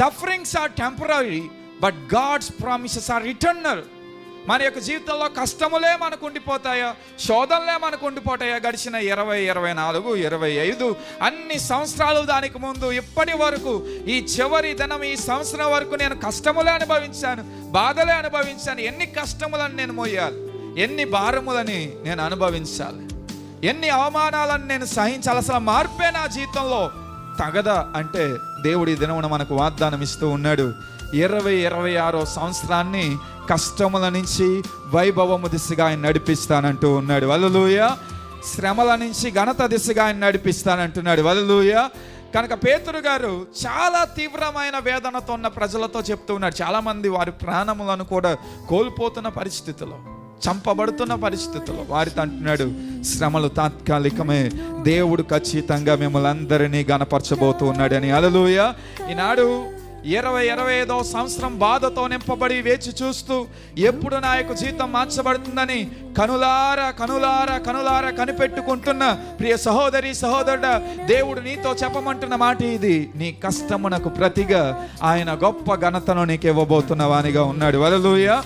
Sufferings are temporary, but God's promises are eternal. మన యొక్క జీవితంలో కష్టములే మనకు ఉండిపోతాయా, శోధనలే మనకు ఉండిపోతాయా? గడిచిన 20, 24, 25 అన్ని సంవత్సరాలు దానికి ముందు ఇప్పటి వరకు ఈ చివరి దినం ఈ సంవత్సరం వరకు నేను కష్టములే అనుభవించాను, బాధలే అనుభవించాను. ఎన్ని కష్టములను నేను మోయాలి, ఎన్ని భారములని నేను అనుభవించాలి, ఎన్ని అవమానాలను నేను సహించాలి, అసలు మార్పే నా జీవితంలో తగదా అంటే దేవుడు ఈ దినమున మనకు వాగ్దానం ఇస్తూ ఉన్నాడు. 2026 సంవత్సరాన్ని కష్టముల నుంచి వైభవము దిశగా ఆయన నడిపిస్తానంటూ ఉన్నాడు. హల్లెలూయా. శ్రమల నుంచి ఘనత దిశగా ఆయన నడిపిస్తానంటున్నాడు. హల్లెలూయా. కనుక పేతురు గారు చాలా తీవ్రమైన వేదనతో ఉన్న ప్రజలతో చెప్తూ ఉన్నాడు. చాలామంది వారి ప్రాణములను కూడా కోల్పోతున్న పరిస్థితిలో, చంపబడుతున్న పరిస్థితుల్లో వారితో అంటున్నాడు, శ్రమలు తాత్కాలికమే, దేవుడు ఖచ్చితంగా మిమ్మల్ని అందరినీ గణపరచబోతూ ఉన్నాడని. హల్లెలూయా. ఈనాడు 2025వ సంవత్సరం బాధతో నింపబడి వేచి చూస్తూ ఎప్పుడు నా యొక్క జీవితం మార్చబడుతుందని కనులారా కనులారా కనులారా కనిపెట్టుకుంటున్న ప్రియ సహోదరి సహోదరుడా, దేవుడు నీతో చెప్పమంటున్న మాట ఇది: నీ కష్టమునకు ప్రతిగా ఆయన గొప్ప ఘనతను నీకు ఇవ్వబోతున్న వానిగా ఉన్నాడు. హల్లెలూయా.